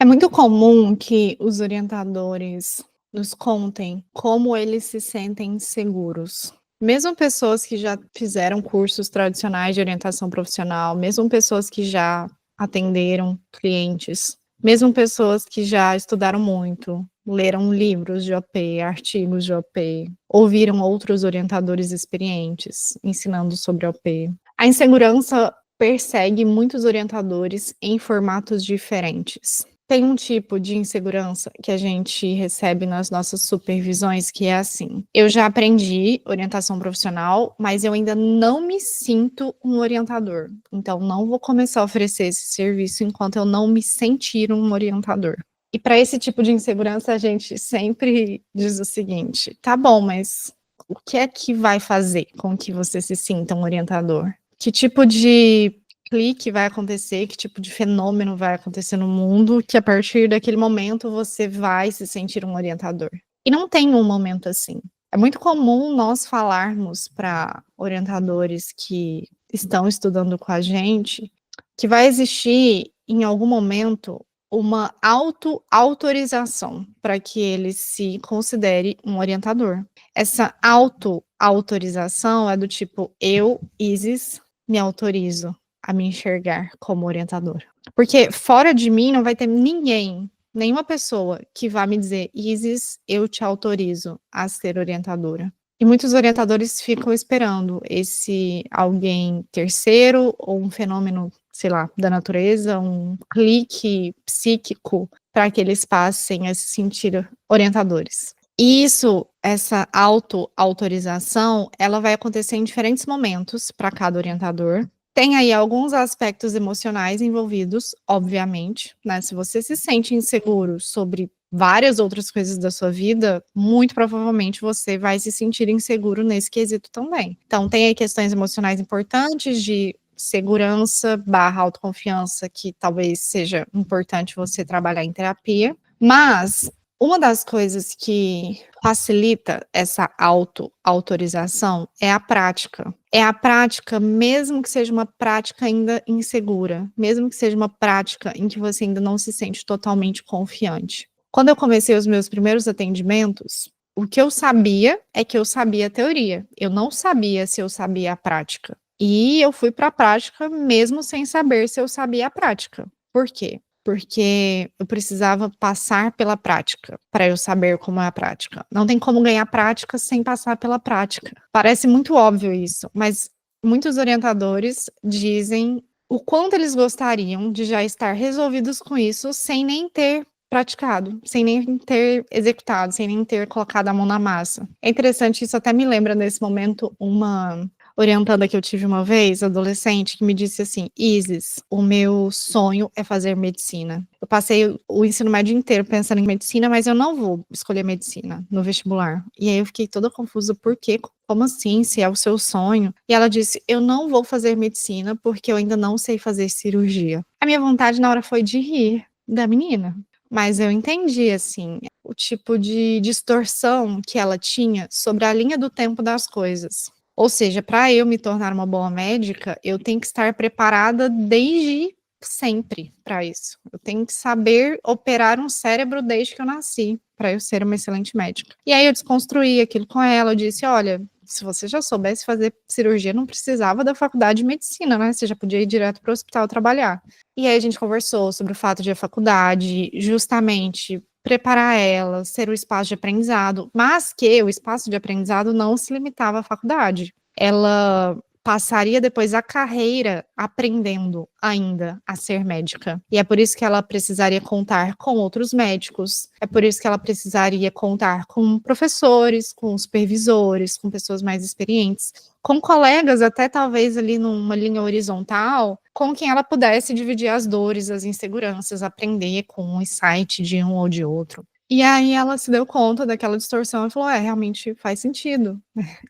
É muito comum que os orientadores nos contem como eles se sentem seguros. Mesmo pessoas que já fizeram cursos tradicionais de orientação profissional, mesmo pessoas que já atenderam clientes, mesmo pessoas que já estudaram muito, leram livros de OP, artigos de OP, ouviram outros orientadores experientes ensinando sobre OP. A insegurança persegue muitos orientadores em formatos diferentes. Tem um tipo de insegurança que a gente recebe nas nossas supervisões que é assim: eu já aprendi orientação profissional, mas eu ainda não me sinto um orientador. Então, não vou começar a oferecer esse serviço enquanto eu não me sentir um orientador. E para esse tipo de insegurança, a gente sempre diz o seguinte: tá bom, mas o que é que vai fazer com que você se sinta um orientador? Que tipo de clique vai acontecer, que tipo de fenômeno vai acontecer no mundo, que a partir daquele momento você vai se sentir um orientador. E não tem um momento assim. É muito comum nós falarmos para orientadores que estão estudando com a gente que vai existir em algum momento uma auto-autorização para que ele se considere um orientador. Essa auto-autorização é do tipo: eu, Isis, me autorizo a me enxergar como orientador. Porque fora de mim não vai ter ninguém, nenhuma pessoa que vá me dizer: Isis, eu te autorizo a ser orientadora. E muitos orientadores ficam esperando esse alguém terceiro ou um fenômeno, sei lá, da natureza, um clique psíquico, para que eles passem a se sentir orientadores. E isso, essa auto-autorização, ela vai acontecer em diferentes momentos para cada orientador. Tem aí alguns aspectos emocionais envolvidos, obviamente, né? Se você se sente inseguro sobre várias outras coisas da sua vida, muito provavelmente você vai se sentir inseguro nesse quesito também. Então, tem aí questões emocionais importantes de segurança barra autoconfiança, que talvez seja importante você trabalhar em terapia, mas uma das coisas que facilita essa auto-autorização é a prática. É a prática, mesmo que seja uma prática ainda insegura, mesmo que seja uma prática em que você ainda não se sente totalmente confiante. Quando eu comecei os meus primeiros atendimentos, o que eu sabia é que eu sabia a teoria. Eu não sabia se eu sabia a prática. E eu fui para a prática mesmo sem saber se eu sabia a prática. Por quê? Porque eu precisava passar pela prática para eu saber como é a prática. Não tem como ganhar prática sem passar pela prática. Parece muito óbvio isso, mas muitos orientadores dizem o quanto eles gostariam de já estar resolvidos com isso sem nem ter praticado, sem nem ter executado, sem nem ter colocado a mão na massa. É interessante, isso até me lembra nesse momento uma orientanda que eu tive uma vez, adolescente, que me disse assim: Isis, o meu sonho é fazer medicina. Eu passei o ensino médio inteiro pensando em medicina, mas eu não vou escolher medicina no vestibular. E aí eu fiquei toda confusa, por quê? Como assim, se é o seu sonho? E ela disse: eu não vou fazer medicina porque eu ainda não sei fazer cirurgia. A minha vontade na hora foi de rir da menina. Mas eu entendi, assim, o tipo de distorção que ela tinha sobre a linha do tempo das coisas. Ou seja, para eu me tornar uma boa médica, eu tenho que estar preparada desde sempre para isso. Eu tenho que saber operar um cérebro desde que eu nasci, para eu ser uma excelente médica. E aí eu desconstruí aquilo com ela, eu disse: olha, se você já soubesse fazer cirurgia, não precisava da faculdade de medicina, né? Você já podia ir direto para o hospital trabalhar. E aí a gente conversou sobre o fato de a faculdade justamente preparar ela, ser o espaço de aprendizado, mas que o espaço de aprendizado não se limitava à faculdade. Ela passaria depois a carreira aprendendo ainda a ser médica. E é por isso que ela precisaria contar com outros médicos, é por isso que ela precisaria contar com professores, com supervisores, com pessoas mais experientes, com colegas até talvez ali numa linha horizontal, com quem ela pudesse dividir as dores, as inseguranças, aprender com um insight de um ou de outro. E aí ela se deu conta daquela distorção e falou: realmente faz sentido.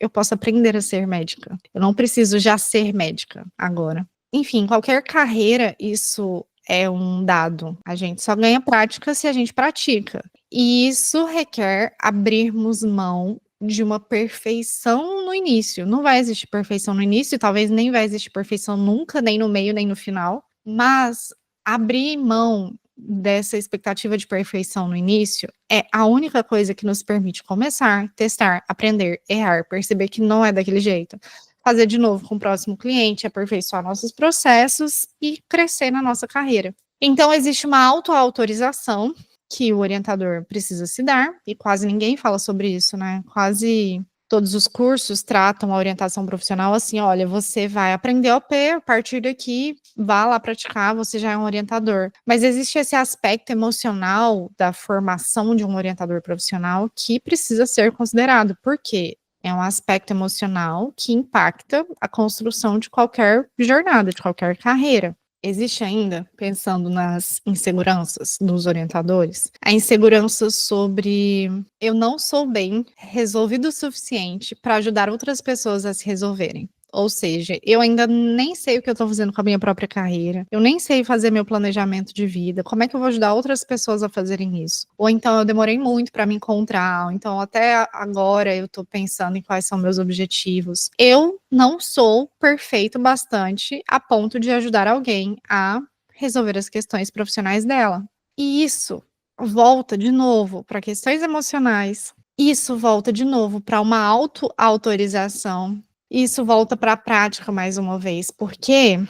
Eu posso aprender a ser médica. Eu não preciso já ser médica agora. Enfim, qualquer carreira, isso é um dado. A gente só ganha prática se a gente pratica. E isso requer abrirmos mão de uma perfeição no início. Não vai existir perfeição no início, talvez nem vai existir perfeição nunca, nem no meio, nem no final. Mas abrir mão dessa expectativa de perfeição no início é a única coisa que nos permite começar, testar, aprender, errar, perceber que não é daquele jeito, fazer de novo com o próximo cliente, aperfeiçoar nossos processos e crescer na nossa carreira. Então, existe uma autoautorização que o orientador precisa se dar, e quase ninguém fala sobre isso, né? Quase todos os cursos tratam a orientação profissional assim: olha, você vai aprender OP, a partir daqui, vá lá praticar, você já é um orientador. Mas existe esse aspecto emocional da formação de um orientador profissional que precisa ser considerado. Por quê? É um aspecto emocional que impacta a construção de qualquer jornada, de qualquer carreira. Existe ainda, pensando nas inseguranças dos orientadores, a insegurança sobre eu não sou bem resolvido o suficiente para ajudar outras pessoas a se resolverem. Ou seja, eu ainda nem sei o que eu estou fazendo com a minha própria carreira, eu nem sei fazer meu planejamento de vida, como é que eu vou ajudar outras pessoas a fazerem isso? Ou então eu demorei muito para me encontrar, ou então até agora eu estou pensando em quais são meus objetivos. Eu não sou perfeito bastante a ponto de ajudar alguém a resolver as questões profissionais dela. E isso volta de novo para questões emocionais, isso volta de novo para uma auto-autorização. Isso volta para a prática mais uma vez, porque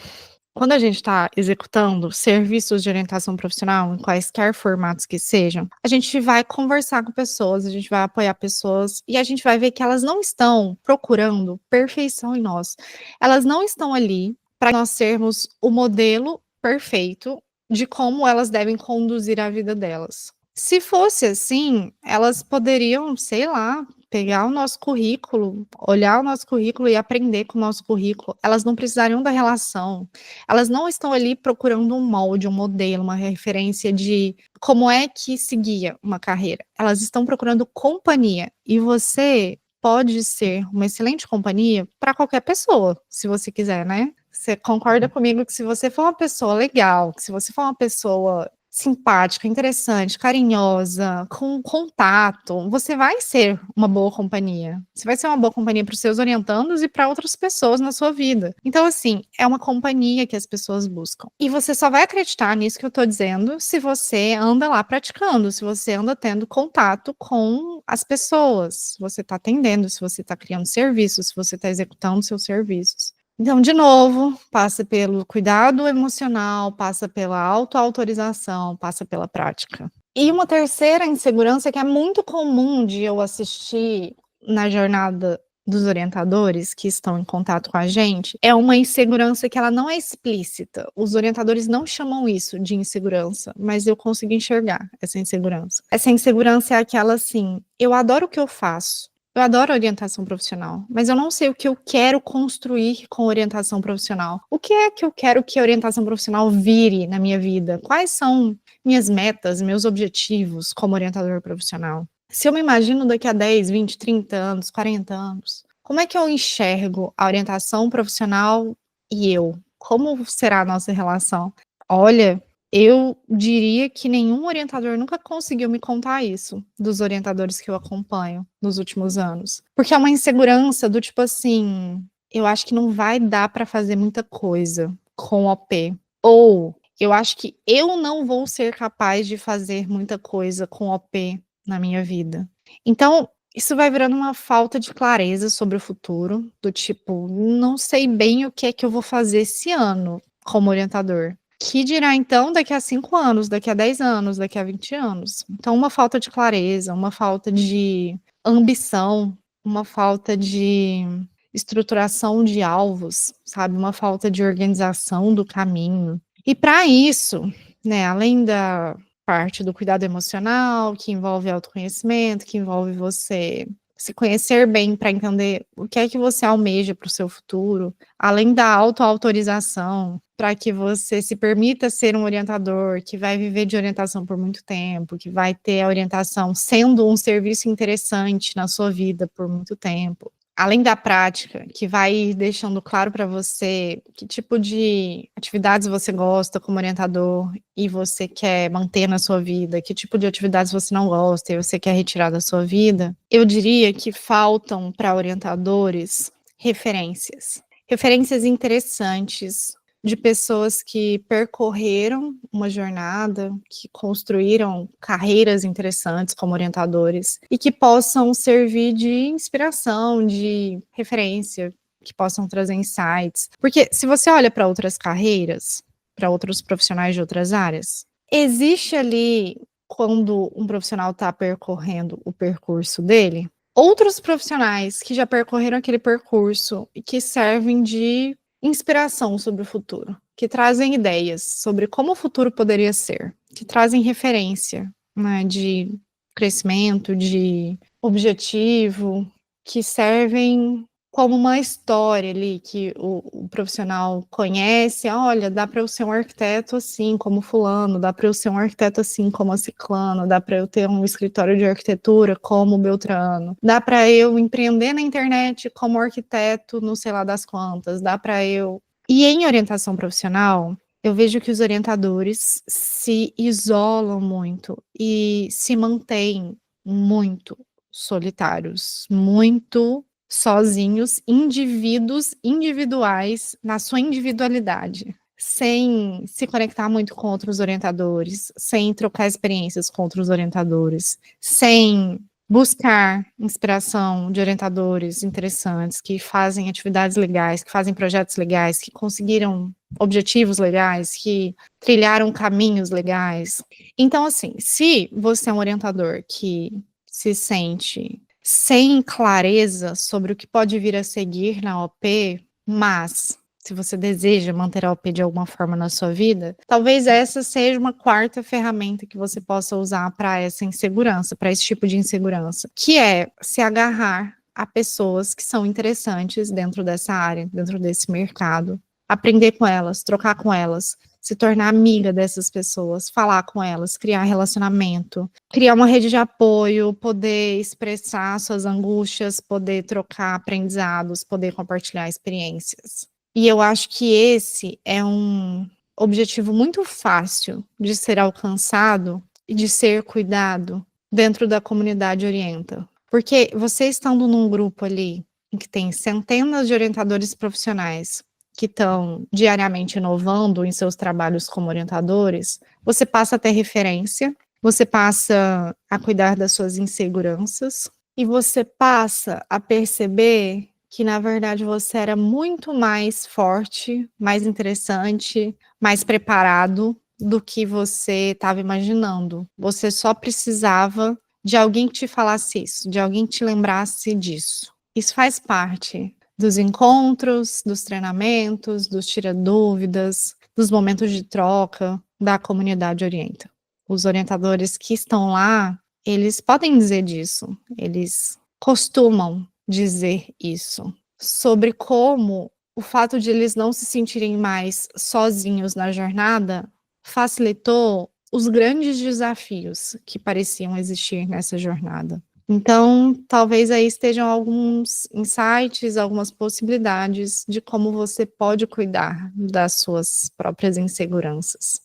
quando a gente está executando serviços de orientação profissional, em quaisquer formatos que sejam, a gente vai conversar com pessoas, a gente vai apoiar pessoas e a gente vai ver que elas não estão procurando perfeição em nós. Elas não estão ali para nós sermos o modelo perfeito de como elas devem conduzir a vida delas. Se fosse assim, elas poderiam, sei lá, pegar o nosso currículo, olhar o nosso currículo e aprender com o nosso currículo. Elas não precisariam da relação. Elas não estão ali procurando um molde, um modelo, uma referência de como é que seguia uma carreira. Elas estão procurando companhia. E você pode ser uma excelente companhia para qualquer pessoa, se você quiser, né? Você concorda comigo que se você for uma pessoa legal, que se você for uma pessoa simpática, interessante, carinhosa, com contato, você vai ser uma boa companhia. Você vai ser uma boa companhia para os seus orientandos e para outras pessoas na sua vida. Então, assim, é uma companhia que as pessoas buscam. E você só vai acreditar nisso que eu tô dizendo se você anda lá praticando, se você anda tendo contato com as pessoas, se você tá atendendo, se você tá criando serviços, se você tá executando seus serviços. Então, de novo, passa pelo cuidado emocional, passa pela autoautorização, passa pela prática. E uma terceira insegurança que é muito comum de eu assistir na jornada dos orientadores que estão em contato com a gente, é uma insegurança que ela não é explícita. Os orientadores não chamam isso de insegurança, mas eu consigo enxergar essa insegurança. Essa insegurança é aquela assim, eu adoro o que eu faço, eu adoro orientação profissional, mas eu não sei o que eu quero construir com orientação profissional. O que é que eu quero que a orientação profissional vire na minha vida? Quais são minhas metas, meus objetivos como orientador profissional? Se eu me imagino daqui a 10, 20, 30 anos, 40 anos, como é que eu enxergo a orientação profissional e eu? Como será a nossa relação? Olha, eu diria que nenhum orientador nunca conseguiu me contar isso, dos orientadores que eu acompanho nos últimos anos. Porque é uma insegurança do tipo assim, eu acho que não vai dar para fazer muita coisa com OP. Ou eu acho que eu não vou ser capaz de fazer muita coisa com OP na minha vida. Então, isso vai virando uma falta de clareza sobre o futuro, do tipo, não sei bem o que é que eu vou fazer esse ano como orientador. Que dirá então daqui a 5 anos, daqui a 10 anos, daqui a 20 anos. Então, uma falta de clareza, uma falta de ambição, uma falta de estruturação de alvos, sabe? Uma falta de organização do caminho. E para isso, né, além da parte do cuidado emocional, que envolve autoconhecimento, que envolve você se conhecer bem para entender o que é que você almeja para o seu futuro, além da autoautorização, para que você se permita ser um orientador que vai viver de orientação por muito tempo, que vai ter a orientação sendo um serviço interessante na sua vida por muito tempo. Além da prática, que vai deixando claro para você que tipo de atividades você gosta como orientador e você quer manter na sua vida, que tipo de atividades você não gosta e você quer retirar da sua vida, eu diria que faltam para orientadores referências. Referências interessantes, de pessoas que percorreram uma jornada, que construíram carreiras interessantes como orientadores e que possam servir de inspiração, de referência, que possam trazer insights. Porque se você olha para outras carreiras, para outros profissionais de outras áreas, existe ali, quando um profissional está percorrendo o percurso dele, outros profissionais que já percorreram aquele percurso e que servem de inspiração sobre o futuro, que trazem ideias sobre como o futuro poderia ser, que trazem referência, né, de crescimento, de objetivo, que servem como uma história ali que o profissional conhece. Olha, dá para eu ser um arquiteto assim como fulano, dá para eu ser um arquiteto assim como a ciclano, dá para eu ter um escritório de arquitetura como o Beltrano, dá para eu empreender na internet como arquiteto não sei lá das quantas, dá para eu... E em orientação profissional, eu vejo que os orientadores se isolam muito e se mantêm muito solitários, muito sozinhos, indivíduos individuais na sua individualidade, sem se conectar muito com outros orientadores, sem trocar experiências com outros orientadores, sem buscar inspiração de orientadores interessantes, que fazem atividades legais, que fazem projetos legais, que conseguiram objetivos legais, que trilharam caminhos legais. Então, assim, se você é um orientador que se sente sem clareza sobre o que pode vir a seguir na OP, mas se você deseja manter a OP de alguma forma na sua vida, talvez essa seja uma quarta ferramenta que você possa usar para essa insegurança, para esse tipo de insegurança, que é se agarrar a pessoas que são interessantes dentro dessa área, dentro desse mercado, aprender com elas, trocar com elas, se tornar amiga dessas pessoas, falar com elas, criar relacionamento, criar uma rede de apoio, poder expressar suas angústias, poder trocar aprendizados, poder compartilhar experiências. E eu acho que esse é um objetivo muito fácil de ser alcançado e de ser cuidado dentro da comunidade Orienta. Porque você estando num grupo ali em que tem centenas de orientadores profissionais que estão diariamente inovando em seus trabalhos como orientadores, você passa a ter referência, você passa a cuidar das suas inseguranças e você passa a perceber que, na verdade, você era muito mais forte, mais interessante, mais preparado do que você estava imaginando. Você só precisava de alguém que te falasse isso, de alguém que te lembrasse disso. Isso faz parte dos encontros, dos treinamentos, dos tira-dúvidas, dos momentos de troca da comunidade Orienta. Os orientadores que estão lá, eles podem dizer disso, eles costumam dizer isso, sobre como o fato de eles não se sentirem mais sozinhos na jornada facilitou os grandes desafios que pareciam existir nessa jornada. Então, talvez aí estejam alguns insights, algumas possibilidades de como você pode cuidar das suas próprias inseguranças.